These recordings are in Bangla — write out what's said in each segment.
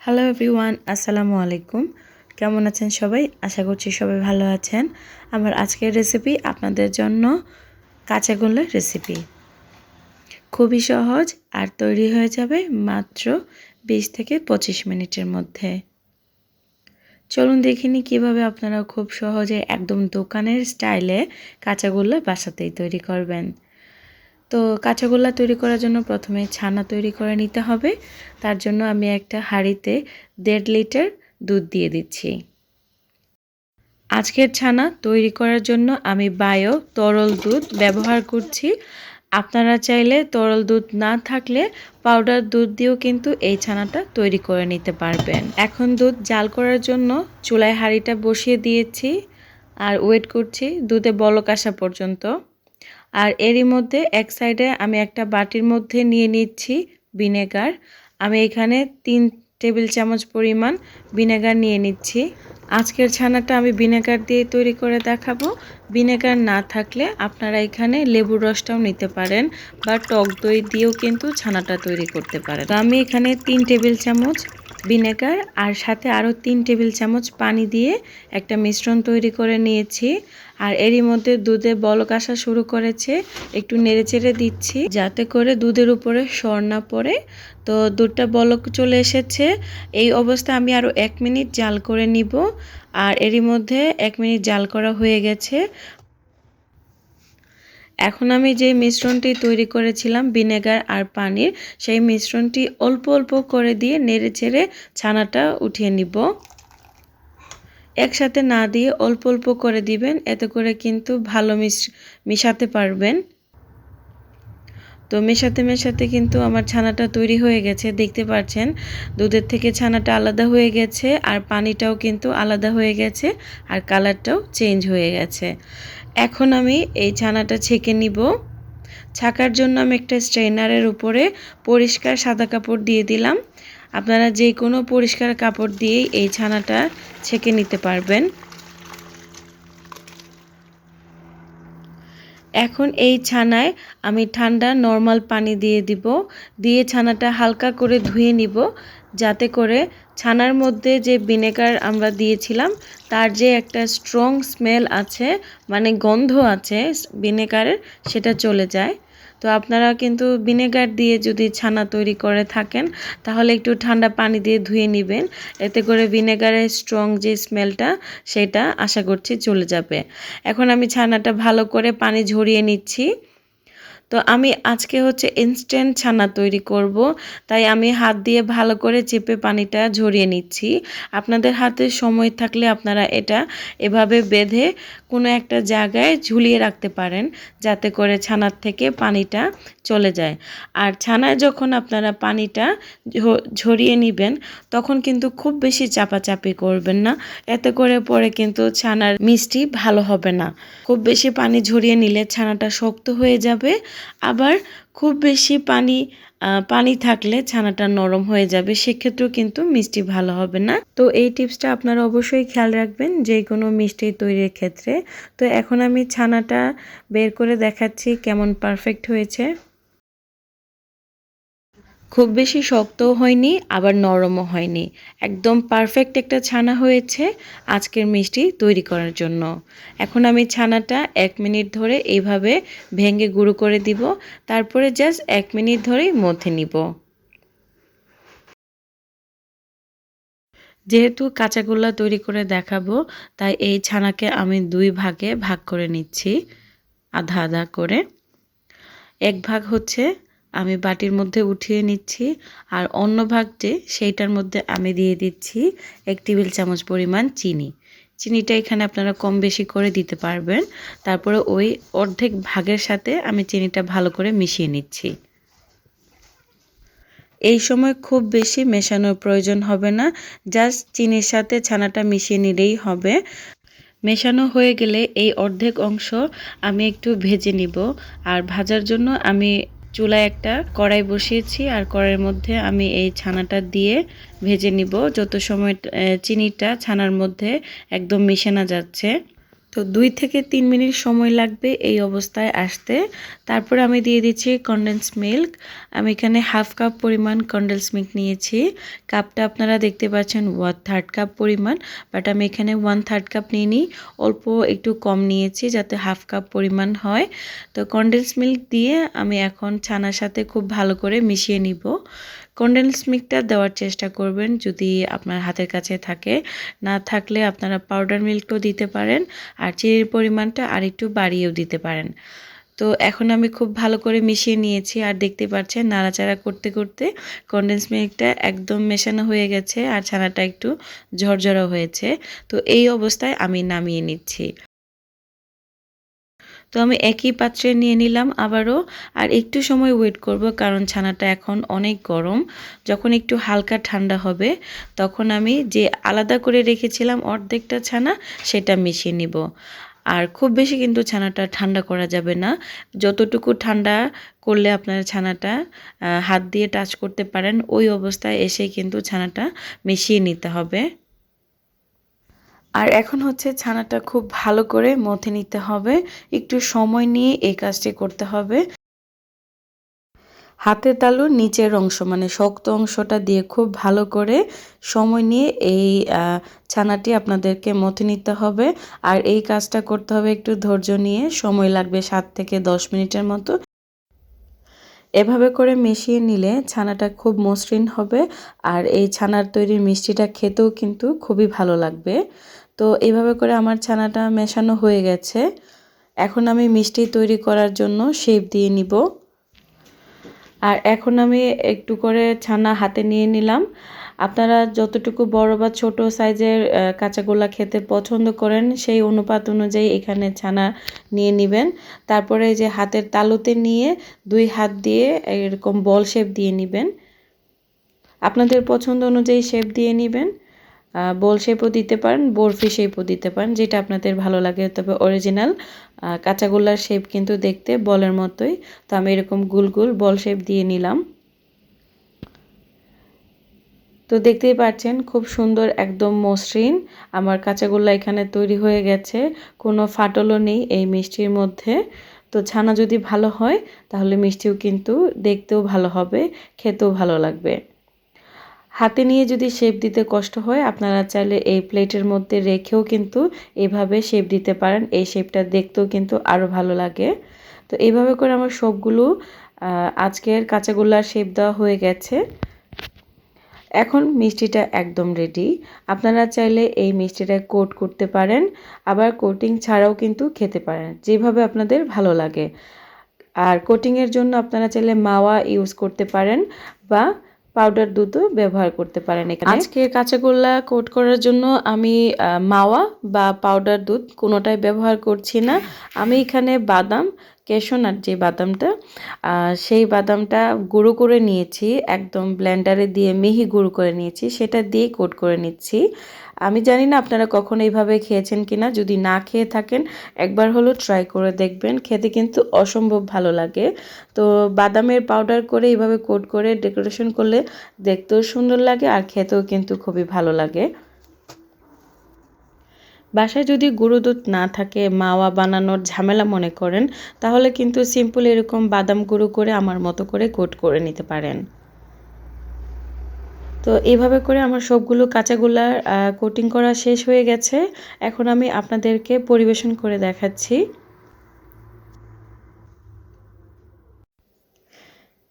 হ্যালো এভরিওয়ান, আসসালামু আলাইকুম। কেমন আছেন সবাই? আশা করছি সবাই ভালো আছেন। আমার আজকের রেসিপি আপনাদের জন্য কাঁচা গোল্লার রেসিপি। খুবই সহজ আর তৈরি হয়ে যাবে মাত্র 20 থেকে 25 মিনিটের মধ্যে। চলুন দেখিনি কিভাবে আপনারা খুব সহজে একদম দোকানের স্টাইলে কাঁচা গোল্লা বাসাতেই তৈরি করবেন। তো কাঁচাগোল্লা তৈরি করার জন্য প্রথমে ছানা তৈরি করে নিতে হবে। তার জন্য আমি একটা হাঁড়িতে 1.5 লিটার দুধ দিয়ে দিচ্ছি। আজকের ছানা তৈরি করার জন্য আমি বায়ো তরল দুধ ব্যবহার করছি। আপনারা চাইলে তরল দুধ না থাকলে পাউডার দুধ দিয়েও কিন্তু এই ছানাটা তৈরি করে নিতে পারবেন। এখন দুধ জাল করার জন্য চুলায় হাঁড়িটা বসিয়ে দিয়েছি আর ওয়েট করছি দুধে বলক আসা পর্যন্ত। আর এরই মধ্যে এক সাইডে আমি একটা বাটির মধ্যে নিয়ে নিচ্ছি ভিনেগার। আমি এখানে 3 টেবিল চামচ পরিমাণ ভিনেগার নিয়ে নিচ্ছি। আজকের ছানাটা আমি ভিনেগার দিয়ে তৈরি করে দেখাবো। ভিনেগার না থাকলে আপনারা এখানে লেবুর রসটাও নিতে পারেন বা টক দই দিয়েও কিন্তু ছানাটা তৈরি করতে পারেন। তো আমি এখানে 3 টেবিল চামচ ভিনেগার আর সাথে আরও 3 টেবিল চামচ পানি দিয়ে একটা মিশ্রণ তৈরি করে নিয়েছি। আর এরই মধ্যে দুধে বলক আসা শুরু করেছে, একটু নেড়েচেড়ে দিচ্ছি যাতে করে দুধের উপরে সর না পড়ে। তো দুধটা বলক চলে এসেছে, এই অবস্থা আমি আরও 1 মিনিট জাল করে নিব। আর এরই মধ্যে 1 মিনিট জাল করা হয়ে গেছে। এখন আমি যে মিশ্রণটি তৈরি করেছিলাম ভিনেগার আর পানির, সেই মিশ্রণটি অল্প অল্প করে দিয়ে নেড়েচেড়ে ছানাটা উঠিয়ে নিব। একসাথে না দিয়ে অল্প অল্প করে দিবেন, এতে করে কিন্তু ভালো মিশাতে পারবেন। তো মেশাতে মেশাতে কিন্তু আমার ছানাটা তৈরি হয়ে গেছে, দেখতে পাচ্ছেন দুধের থেকে ছানাটা আলাদা হয়ে গেছে আর পানিটাও কিন্তু আলাদা হয়ে গেছে আর কালারটাও চেঞ্জ হয়ে গেছে। এখন আমি এই ছানাটা ছেঁকে নিব। ছাকার জন্য আমি একটা স্ট্রেনারের উপরে পরিষ্কার সাদা কাপড় দিয়ে দিলাম। আপনারা যে কোনো পরিষ্কার কাপড় দিয়েই এই ছানাটা ছেঁকে নিতে পারবেন। এখন এই ছানায় আমি ঠান্ডা নর্মাল পানি দিয়ে দিব, দিয়ে ছানাটা হালকা করে ধুয়ে নিব যাতে করে ছানার মধ্যে যে ভিনেগার আমরা দিয়েছিলাম তার যে একটা স্ট্রং স্মেল আছে, মানে গন্ধ আছে ভিনেগারের, সেটা চলে যায়। তো আপনারা কিন্তু ভিনেগার দিয়ে যদি ছানা তৈরি করে থাকেন তাহলে একটু ঠান্ডা পানি দিয়ে ধুয়ে নেবেন, এতে করে ভিনেগারের স্ট্রং যে স্মেলটা সেটা আশা করছি চলে যাবে। এখন আমি ছানাটা ভালো করে পানি ঝরিয়ে নিচ্ছি। তো আমি আজকে ইনস্ট্যান্ট ছানা তৈরি করব, তাই আমি হাত দিয়ে ভালো করে চেপে পানিটা ঝরিয়ে নিচ্ছি। আপনাদের হাতে সময় থাকলে আপনারা এটা এভাবে বেঁধে কোনো একটা জায়গায় ঝুলিয়ে রাখতে পারেন যাতে করে ছানার থেকে পানিটা চলে যায়। আর ছানায় যখন আপনারা পানিটা ঝরিয়ে নেবেন তখন কিন্তু খুব বেশি চাপাচাপি করবেন না, এতে করে পরে কিন্তু ছানার মিষ্টি ভালো হবে না। খুব বেশি পানি ঝরিয়ে নিলে ছানাটা শক্ত হয়ে যাবে, আবার খুব বেশি পানি থাকলে ছানাটা নরম হয়ে যাবে, সেক্ষেত্রেও কিন্তু মিষ্টি ভালো হবে না। তো এই টিপসটা আপনারা অবশ্যই খেয়াল রাখবেন যে কোনো মিষ্টি তৈরির ক্ষেত্রে। তো এখন আমি ছানাটা বের করে দেখাচ্ছি কেমন পারফেক্ট হয়েছে। খুব বেশি শক্তও হয়নি আবার নরমও হয়নি, একদম পারফেক্ট একটা ছানা হয়েছে আজকের মিষ্টি তৈরি করার জন্য। এখন আমি ছানাটা 1 মিনিট ধরে এইভাবে ভেঙে গুঁড়ো করে দিব, তারপরে জাস্ট 1 মিনিট ধরেই মথে নিব। যেহেতু কাঁচাগোল্লা তৈরি করে দেখাবো তাই এই ছানাকে আমি 2 ভাগে ভাগ করে নিচ্ছি, আধা আধা করে। এক ভাগ আমি বাটির মধ্যে উঠিয়ে নিচ্ছি, আর অন্য ভাগ যে সেইটার মধ্যে আমি দিয়ে দিচ্ছি 1 টেবিল চামচ পরিমাণ চিনি। চিনিটা এখানে আপনারা কম বেশি করে দিতে পারবেন। তারপরে ওই অর্ধেক ভাগের সাথে আমি চিনিটা ভালো করে মিশিয়ে নিচ্ছি। এই সময় খুব বেশি মেশানোর প্রয়োজন হবে না, জাস্ট চিনির সাথে ছানাটা মিশিয়ে নিলেই হবে। মেশানো হয়ে গেলে এই অর্ধেক অংশ আমি একটু ভেজে নিব। আর ভাজার জন্য আমি চুলায় একটা কড়াই বসিয়েছি, আর কড়াইয়ের মধ্যে আমি এই ছানাটা দিয়ে ভেজে নিব যত সময় চিনিটা ছানার মধ্যে একদম মিশে না যাচ্ছে। তো 2 থেকে 3 মিনিট সময় লাগবে এই অবস্থায় আসতে। তারপরে আমি দিয়ে দিচ্ছি কনডেন্স মিল্ক। আমি এখানে হাফ কাপ পরিমাণ কনডেন্স মিল্ক নিয়েছি। কাপটা আপনারা দেখতে পাচ্ছেন 1/3 কাপ পরিমাণ, বাট আমি এখানে 1/3 কাপ নিইনি, অল্প একটু কম নিয়েছি যাতে হাফ কাপ পরিমাণ হয়। তো কনডেন্স মিল্ক দিয়ে আমি এখন ছানার সাথে খুব ভালো করে মিশিয়ে নিব। কনডেন্স মিল্কটা দেওয়ার চেষ্টা করবেন যদি আপনার হাতের কাছে থাকে, না থাকলে আপনারা পাউডার মিল্কও দিতে পারেন, আর চিনির পরিমাণটা আরেকটু বাড়িয়েও দিতে পারেন। তো এখন আমি খুব ভালো করে মিশিয়ে নিয়েছি, আর দেখতে পাচ্ছেন নাড়াচাড়া করতে করতে কনডেন্স মিল্কটা একদম মেশানো হয়ে গেছে আর ছানাটা একটু ঝরঝরা হয়েছে। তো এই অবস্থায় আমি নামিয়ে নিচ্ছি। তো আমি একই পাত্রে নিয়ে নিলাম আবারও, আর একটু সময় ওয়েট করব কারণ ছানাটা এখন অনেক গরম। যখন একটু হালকা ঠান্ডা হবে তখন আমি যে আলাদা করে রেখেছিলাম অর্ধেকটা ছানা সেটা মিশিয়ে নিব। আর খুব বেশি কিন্তু ছানাটা ঠান্ডা করা যাবে না। যতটুকু ঠান্ডা করলে আপনার ছানাটা হাত দিয়ে টাচ করতে পারেন ওই অবস্থায় এসেই কিন্তু ছানাটা মিশিয়ে নিতে হবে। আর এখন হচ্ছে ছানাটা খুব ভালো করে মথে নিতে হবে। একটু সময় নিয়ে এই কাজটি করতে হবে। হাতের তালুর নিচের অংশ মানে শক্ত অংশটা দিয়ে খুব ভালো করে সময় নিয়ে এই ছানাটি আপনাদেরকে মথে নিতে হবে। আর এই কাজটা করতে হবে একটু ধৈর্য নিয়ে, সময় লাগবে 7 থেকে 10 মিনিটের মতো। এভাবে করে মিশিয়ে নিলে ছানাটা খুব মসৃণ হবে, আর এই ছানার তৈরি মিষ্টিটা খেতেও কিন্তু খুবই ভালো লাগবে। তো এইভাবে করে আমার ছানাটা মেশানো হয়ে গেছে। এখন আমি মিষ্টি তৈরি করার জন্য শেপ দিয়ে নিব। আর এখন আমি একটু করে ছানা হাতে নিয়ে নিলাম। আপনারা যতটুকু বড় বা ছোট সাইজের কাঁচাগোল্লা খেতে পছন্দ করেন সেই অনুপাত অনুযায়ী এখানে ছানা নিয়ে নেবেন। তারপরে এই যে হাতের তালুতে নিয়ে 2 হাত দিয়ে এরকম বল শেপ দিয়ে নেবেন। আপনাদের পছন্দ অনুযায়ী শেপ দিয়ে নেবেন। বল শেপও দিতে পারেন, বরফি শেপও দিতে পারেন, যেটা আপনাদের ভালো লাগে। তবে অরিজিনাল কাঁচাগোল্লার শেপ কিন্তু দেখতে বলের মতোই। তো আমি এরকম গোল গোল বল শেপ দিয়ে নিলাম। তো দেখতেই পাচ্ছেন খুব সুন্দর একদম মসৃণ আমার কাঁচাগোল্লা এখানে তৈরি হয়ে গেছে। কোনো ফাটলও নেই এই মিষ্টির মধ্যে। তো ছানা যদি ভালো হয় তাহলে মিষ্টিও কিন্তু দেখতেও ভালো হবে, খেতেও ভালো লাগবে। হাতে নিয়ে যদি শেপ দিতে কষ্ট হয় আপনারা চাইলে এই প্লেটের মধ্যে রেখেও কিন্তু এইভাবে শেপ দিতে পারেন। এই শেপটা দেখতেও কিন্তু আরও ভালো লাগে। তো এইভাবে করে আমার সবগুলো আজকের কাঁচাগোল্লার শেপ দেওয়া হয়ে গেছে। এখন মিষ্টিটা একদম রেডি। আপনারা চাইলে এই মিষ্টিটা কোট করতে পারেন, আবার কোটিং ছাড়াও কিন্তু খেতে পারেন, যেভাবে আপনাদের ভালো লাগে। আর কোটিংয়ের জন্য আপনারা চাইলে মাওয়া ইউজ করতে পারেন বা পাউডার দুধও ব্যবহার করতে পারেন। এখানে আজকে কাঁচাগোল্লা কোট করার জন্য আমি মাওয়া বা পাউডার দুধ কোনোটাই ব্যবহার করছি না। আমি এখানে বাদাম, ক্যাশনাট যে বাদামটা, সেই বাদামটা গুঁড়ো করে নিয়েছি, একদম ব্লেন্ডারে দিয়ে মিহি গুঁড়ো করে নিয়েছি, সেটা দিয়ে কোট করে নিচ্ছি। আমি জানি না আপনারা কখনো এইভাবে খেয়েছেন কিনা, যদি না খেয়ে থাকেন একবার হলো ট্রাই করে দেখবেন, খেতে কিন্তু অসম্ভব ভালো লাগে। তো বাদামের পাউডার করে এইভাবে কোট করে ডেকোরেশন করলে দেখতেও সুন্দর লাগে আর খেতেও কিন্তু খুবই ভালো লাগে। বাসায় যদি গুঁড়ো দুধ না থাকে, মাওয়া বানানোর ঝামেলা মনে করেন, তাহলে কিন্তু সিম্পল এরকম বাদাম গুঁড়ো করে আমার মতো করে কোট করে নিতে পারেন। তো এইভাবে করে আমার সবগুলো কাঁচাগোল্লার কোটিং করা শেষ হয়ে গেছে। এখন আমি আপনাদেরকে পরিবেশন করে দেখাচ্ছি।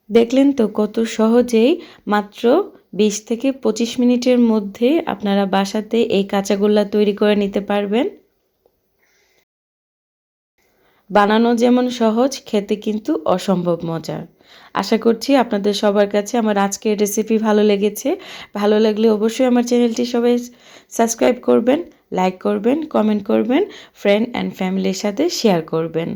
দেখলেন তো কত সহজেই মাত্র 20 থেকে 25 মিনিটের মধ্যে আপনারা বাসাতে এই কাঁচাগোল্লা তৈরি করে নিতে পারবেন। বানানো যেমন সহজ, খেতে কিন্তু অসম্ভব মজার। আশা করছি আপনাদের সবার কাছে আমার আজকের রেসিপি ভালো লেগেছে। ভালো লাগলে অবশ্যই আমার চ্যানেলটি সবাই সাবস্ক্রাইব করবেন, লাইক করবেন, কমেন্ট করবেন, ফ্রেন্ড অ্যান্ড ফ্যামিলির সাথে শেয়ার করবেন।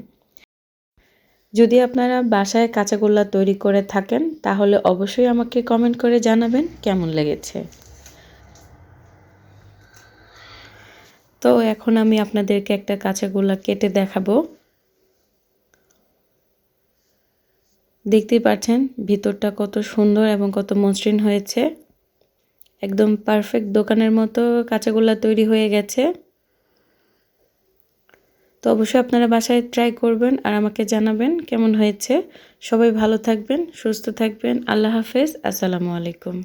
যদি আপনারা বাসায় কাঁচাগোল্লা তৈরি করে থাকেন তাহলে অবশ্যই আমাকে কমেন্ট করে জানাবেন কেমন লেগেছে। তো এখন আমি আপনাদেরকে একটা কাঁচাগোল্লা কেটে দেখাবো। দেখতেই পাচ্ছেন ভিতরটা কত সুন্দর এবং কত মসৃণ হয়েছে। একদম পারফেক্ট দোকানের মতো কাঁচাগোল্লা তৈরি হয়ে গেছে। তো অবশ্যই আপনারা বাসায় ট্রাই করবেন আর আমাকে জানাবেন কেমন হয়েছে। সবাই ভালো থাকবেন, সুস্থ থাকবেন। আল্লাহ হাফেজ। আসসালামু আলাইকুম।